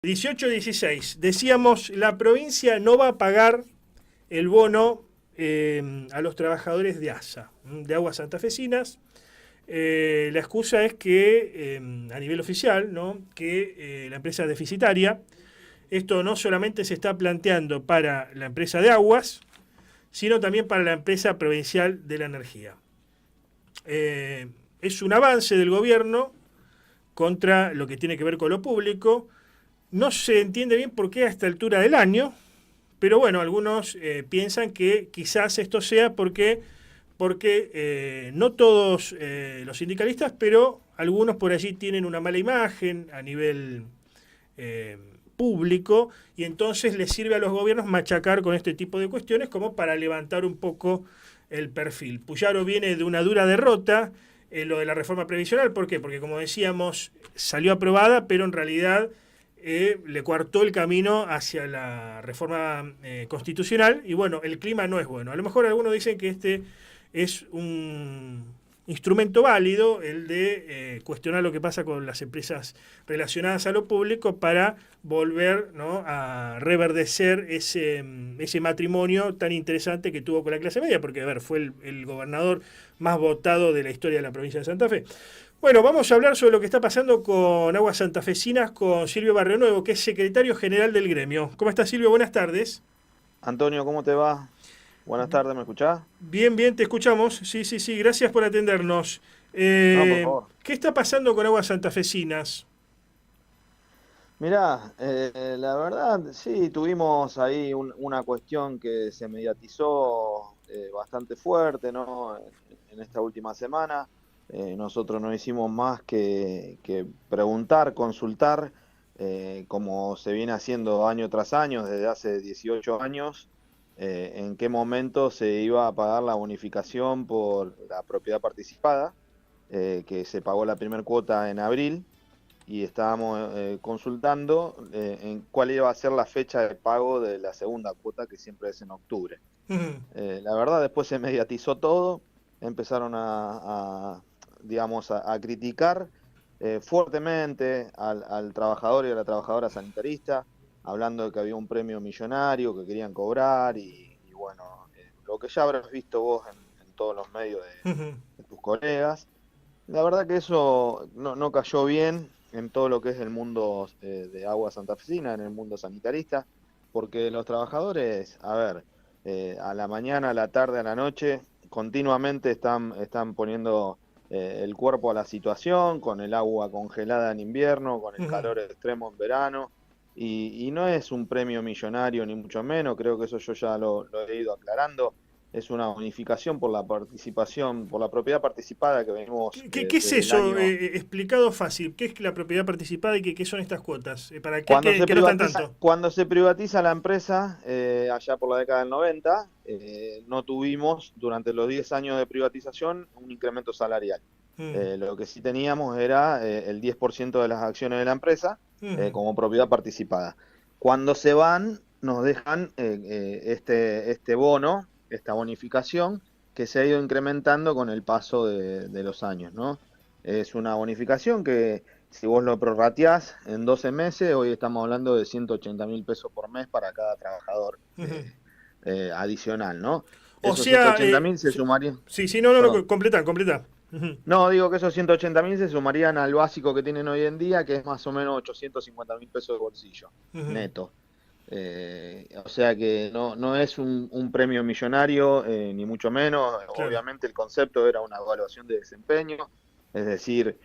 18-16. Decíamos, la provincia no va a pagar el bono a los trabajadores de ASA, de Aguas Santafesinas. La excusa es que, a nivel oficial, ¿no? que la empresa es deficitaria. Esto no solamente se está planteando para la empresa de aguas, sino también para la empresa provincial de la energía. Es un avance del gobierno contra lo que tiene que ver con lo público. No se entiende bien por qué a esta altura del año, pero bueno, algunos piensan que quizás esto sea porque no todos los sindicalistas, pero algunos por allí tienen una mala imagen a nivel eh, público, y entonces les sirve a los gobiernos machacar con este tipo de cuestiones como para levantar un poco el perfil. Puyaro viene de una dura derrota en lo de la reforma previsional. ¿Por qué? Porque, como decíamos, salió aprobada, pero en realidad le coartó el camino hacia la reforma constitucional, y bueno, el clima no es bueno. A lo mejor algunos dicen que este es un instrumento válido, el de cuestionar lo que pasa con las empresas relacionadas a lo público para volver, ¿no?, a reverdecer ese matrimonio tan interesante que tuvo con la clase media, porque, a ver, fue el gobernador más votado de la historia de la provincia de Santa Fe. Bueno, vamos a hablar sobre lo que está pasando con Aguas Santafesinas con Silvio Barrionuevo, que es secretario general del gremio. ¿Cómo estás, Silvio? Buenas tardes. Antonio, ¿cómo te va? Buenas tardes, ¿me escuchás? Bien, bien, te escuchamos. Sí, sí, sí, gracias por atendernos. No, por favor. ¿Qué está pasando con Aguas Santafesinas? Mirá, la verdad, sí, tuvimos ahí una cuestión que se mediatizó bastante fuerte, ¿no? En esta última semana. Nosotros no hicimos más que preguntar, consultar, como se viene haciendo año tras año, desde hace 18 años, en qué momento se iba a pagar la bonificación por la propiedad participada, que se pagó la primera cuota en abril, y estábamos consultando en cuál iba a ser la fecha de pago de la segunda cuota, que siempre es en octubre. Ujú. La verdad, después se mediatizó todo, empezaron digamos, a criticar fuertemente al trabajador y a la trabajadora sanitarista, hablando de que había un premio millonario que querían cobrar, y bueno, lo que ya habrás visto vos en todos los medios Ujú. de tus colegas. La verdad que eso no cayó bien en todo lo que es el mundo de agua santafesina, en el mundo sanitarista, porque los trabajadores, a ver, a la mañana, a la tarde, a la noche, continuamente están poniendo el cuerpo a la situación, con el agua congelada en invierno, con el Ujú. calor extremo en verano, y no es un premio millonario ni mucho menos. Creo que eso yo ya lo he ido aclarando. Es una bonificación por la participación, por la propiedad participada que venimos ¿Qué es desde el eso? año. Explicado fácil. ¿Qué es la propiedad participada y qué son estas cuotas? ¿Para aquel Cuando se que no están privatiza, tanto? cuando se privatiza la empresa, allá por la década del 90, no tuvimos durante los 10 años de privatización un incremento salarial. Mm. Lo que sí teníamos era el 10% de las acciones de la empresa Ujú. como propiedad participada. Cuando se van, nos dejan este bono, esta bonificación, que se ha ido incrementando con el paso de los años, ¿no? Es una bonificación que, si vos lo prorrateás en 12 meses, hoy estamos hablando de 180.000 pesos por mes para cada trabajador Ujú. adicional, ¿no? O Esos sea, 180.000 se sumarían, sí, sí, no, no, perdón. no, completa, completa. Ujú. No, digo que esos 180.000 se sumarían al básico que tienen hoy en día, que es más o menos 850.000 pesos de bolsillo, Ujú. neto. O sea que no es un premio millonario, ni mucho menos. Claro. Obviamente el concepto era una evaluación de desempeño, es decir,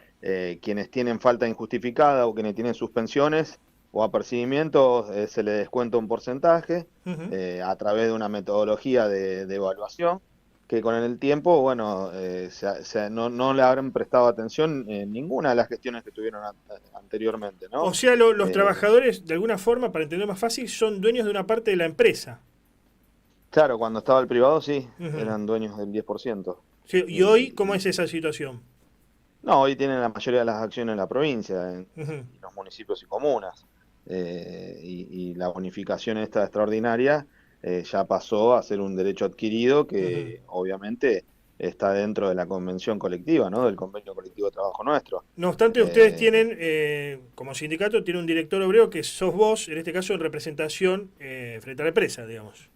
quienes tienen falta injustificada o quienes tienen suspensiones o apercibimientos, se les descuenta un porcentaje Ujú. a través de una metodología de evaluación, que con el tiempo, bueno, no le habrán prestado atención en ninguna de las gestiones que tuvieron anteriormente, O ¿no? sea, los Eh, trabajadores, de alguna forma, para entender más fácil, son dueños de una parte de la empresa. Claro, cuando estaba el privado sí, Ujú. eran dueños del 10%. Sí, ¿y hoy cómo es esa situación? No, hoy tienen la mayoría de las acciones en la provincia, Ujú. y los municipios y comunas. Y la bonificación esta extraordinaria ya pasó a ser un derecho adquirido Ujú. que obviamente está dentro de la convención colectiva, ¿no? Del convenio colectivo de trabajo nuestro. No obstante, ustedes Eh, tienen, como sindicato, tiene un director obrero que sos vos, en este caso en representación frente a la empresa, digamos.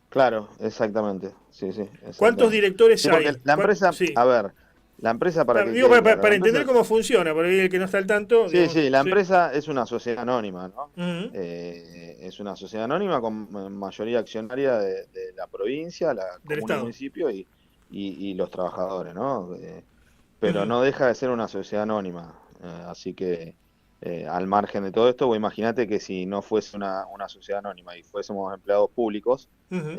claro, exactamente, sí, sí, ¿Cuántos exactamente. directores Sí, porque hay? la empresa, Sí. a ver, la empresa para que Digo, quede claro, la para entender empresa, cómo funciona, por ahí el que no está al tanto, sí, digamos, sí, la sí. empresa es una sociedad anónima, ¿no? Ujú, Es una sociedad anónima con mayoría accionaria de la provincia, la del comuna y Estado. municipio y los trabajadores, ¿no? Pero Ujú, no deja de ser una sociedad anónima. Así que al margen de todo esto, vos imaginate que si no fuese una sociedad anónima y fuésemos empleados públicos, ujú,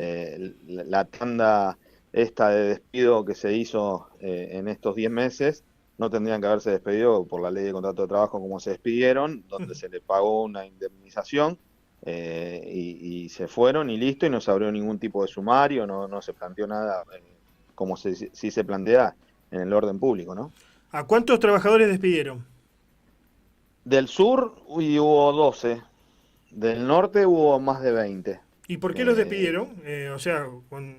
la tanda esta de despido que se hizo en estos 10 meses, no tendrían que haberse despedido por la ley de contrato de trabajo como se despidieron, donde ujú. se le pagó una indemnización y se fueron y listo, y no se abrió ningún tipo de sumario, no se planteó nada como si se plantea en el orden público, ¿no? ¿A cuántos trabajadores despidieron? Del sur hubo 12, del norte hubo más de 20. ¿Y por qué los Eh, despidieron? O sea, con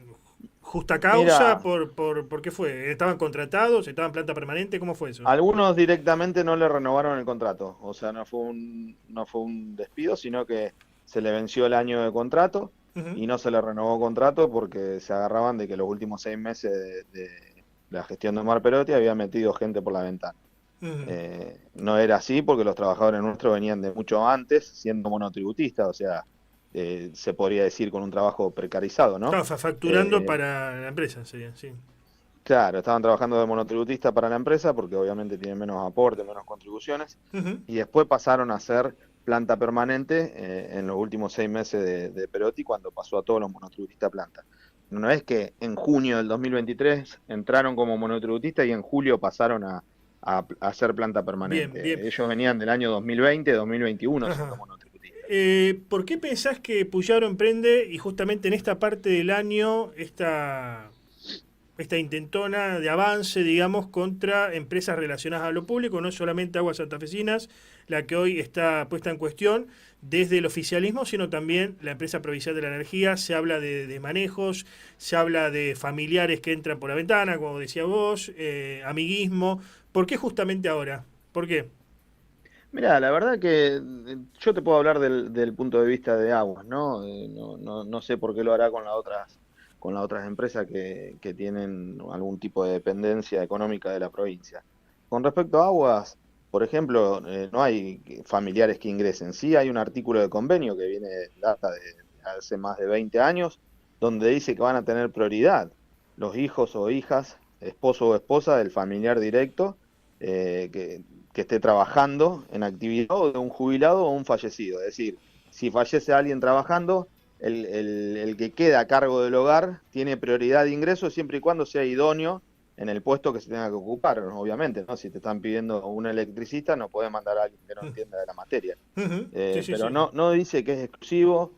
justa causa, mira, ¿por qué fue? ¿Estaban contratados? ¿Estaban en planta permanente? ¿Cómo fue eso? algunos directamente no le renovaron el contrato, o sea, no fue un despido, sino que se le venció el año de contrato Ujú, y no se le renovó contrato porque se agarraban de que los últimos 6 meses de la gestión de Omar Perotti había metido gente por la ventana. ujú. No era así porque los trabajadores nuestros venían de mucho antes siendo monotributistas, o sea, se podría decir con un trabajo precarizado, ¿no? Claro, facturando Eh, para la empresa, sería, sí. claro, estaban trabajando de monotributista para la empresa porque obviamente tienen menos aporte, menos contribuciones, Ujú, y después pasaron a ser planta permanente en los últimos 6 meses de Perotti cuando pasó a todos los monotributistas a planta. No es que en junio del 2023 entraron como monotributistas y en julio pasaron a ser planta bien, bien. permanente. Ellos venían del año 2020, 2021 siendo Ajá. monotributistas. ¿Por qué pensás que Puyaro emprende y justamente en esta parte del año esta intentona de avance, digamos, contra empresas relacionadas a lo público, no solamente Aguas Santafesinas, la que hoy está puesta en cuestión desde el oficialismo, sino también la empresa provincial de la energía? Se habla de manejos, se habla de familiares que entran por la ventana, como decía vos, amiguismo. ¿Por qué justamente ahora? ¿Por qué? Mira, la verdad que yo te puedo hablar del punto de vista de Aguas, ¿no? No sé por qué lo hará con las otras empresas que tienen algún tipo de dependencia económica de la provincia. Con respecto a Aguas, por ejemplo, no hay familiares que ingresen. Sí hay un artículo de convenio que viene data de hace más de 20 años, donde dice que van a tener prioridad los hijos o hijas, esposo o esposa del familiar directo, que esté trabajando en actividad o de un jubilado o un fallecido. Es decir, si fallece alguien trabajando, el que queda a cargo del hogar tiene prioridad de ingreso siempre y cuando sea idóneo en el puesto que se tenga que ocupar, obviamente, ¿no? Si te están pidiendo un electricista, no puedes mandar a alguien que no entienda de la materia. Ujú, sí, sí, Pero sí. no dice que es exclusivo.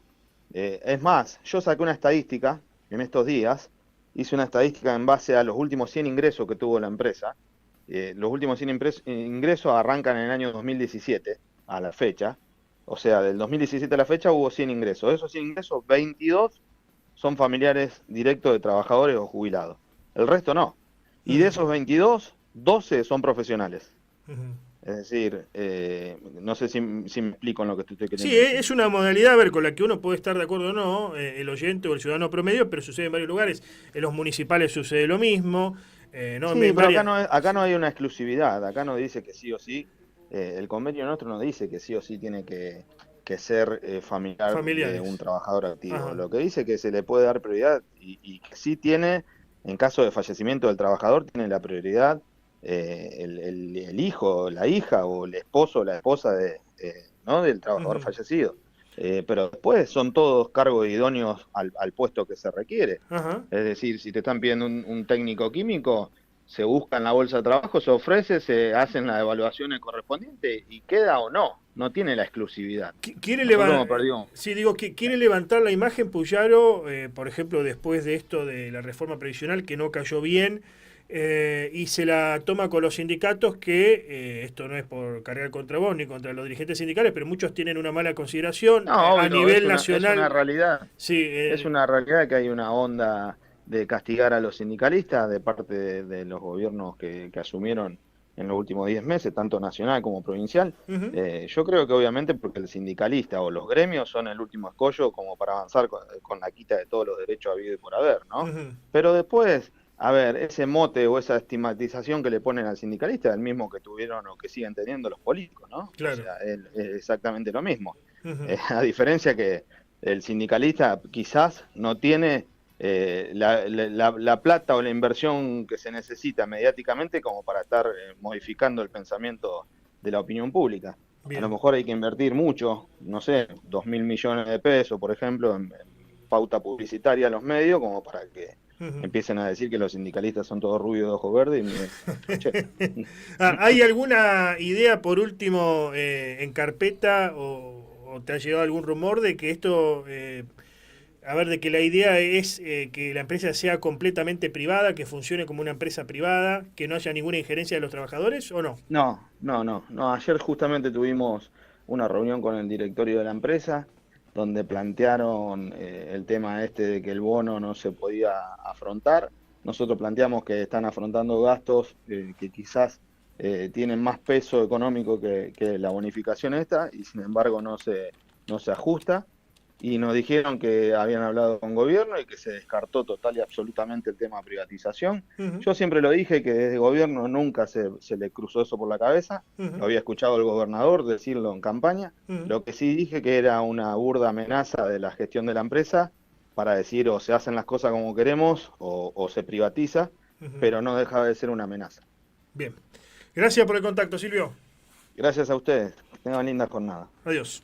Es más, yo saqué una estadística en estos días, hice una estadística en base a los últimos 100 ingresos que tuvo la empresa. Los últimos 100 ingresos arrancan en el año 2017 a la fecha. O sea, del 2017 a la fecha hubo 100 ingresos. De esos 100 ingresos, 22 son familiares directos de trabajadores o jubilados. El resto no. Y de Ujú, esos 22, 12 son profesionales. ujú. Es decir, no sé si me explico en lo que te estoy Sí, queriendo decir. es una modalidad, a ver, con la que uno puede estar de acuerdo o no, el oyente o el ciudadano promedio, pero sucede en varios lugares. En los municipales sucede lo mismo, ¿no? Sí, En pero varias. acá no hay una exclusividad, acá no dice que sí o sí, el convenio nuestro no dice que sí o sí tiene que ser familiar de un Familiares. trabajador activo. Ajá. Lo que dice que se le puede dar prioridad y que sí tiene, en caso de fallecimiento del trabajador, tiene la prioridad el hijo, la hija o el esposo o la esposa ¿no? del trabajador Ujú, fallecido. Pero después son todos cargos idóneos al puesto que se requiere. ajá. Es decir, si te están pidiendo un técnico químico, se busca en la bolsa de trabajo, se ofrece, se hacen las evaluaciones correspondientes y queda o no, no tiene la exclusividad. Quiere Nosotros hemos perdido. sí, digo, que quiere levantar la imagen Puyaro, por ejemplo, después de esto de la reforma previsional que no cayó bien, y se la toma con los sindicatos que, esto no es por cargar contra vos ni contra los dirigentes sindicales, pero muchos tienen una mala consideración No, a obvio, nivel es una nacional. realidad. Sí, Es una realidad que hay una onda de castigar a los sindicalistas de parte de los gobiernos que asumieron en los últimos 10 meses, tanto nacional como provincial. Ujú, Yo creo que obviamente porque el sindicalista o los gremios son el último escollo como para avanzar con la quita de todos los derechos habidos y por haber, ¿no? ujú. Pero después, a ver, ese mote o esa estigmatización que le ponen al sindicalista es el mismo que tuvieron o que siguen teniendo los políticos, ¿no? O Claro. sea, es exactamente lo mismo. Ujú. A diferencia que el sindicalista quizás no tiene la plata o la inversión que se necesita mediáticamente como para estar modificando el pensamiento de la opinión pública. A lo Bien. mejor hay que invertir mucho, no sé, 2.000 millones de pesos, por ejemplo, en pauta publicitaria a los medios, como para que Ujú. empiecen a decir que los sindicalistas son todos rubios de ojos verdes y miden crochet. ¿Hay alguna idea, por último, en carpeta o te ha llegado algún rumor de que esto, a ver, de que la idea es que la empresa sea completamente privada, que funcione como una empresa privada, que no haya ninguna injerencia de los trabajadores o no? No. Ayer justamente tuvimos una reunión con el directorio de la empresa donde plantearon el tema este de que el bono no se podía afrontar. Nosotros planteamos que están afrontando gastos que quizás tienen más peso económico que la bonificación esta y sin embargo no se ajusta. Y nos dijeron que habían hablado con gobierno y que se descartó total y absolutamente el tema de privatización. Ujú, Yo siempre lo dije que desde gobierno nunca se le cruzó eso por la cabeza. ujú, Lo había escuchado el gobernador decirlo en campaña. ujú, Lo que sí dije que era una burda amenaza de la gestión de la empresa para decir o se hacen las cosas como queremos o se privatiza, ujú. pero no deja de ser una amenaza. Bien. Gracias por el contacto, Silvio. Gracias a ustedes. Que tengan linda jornada. Adiós.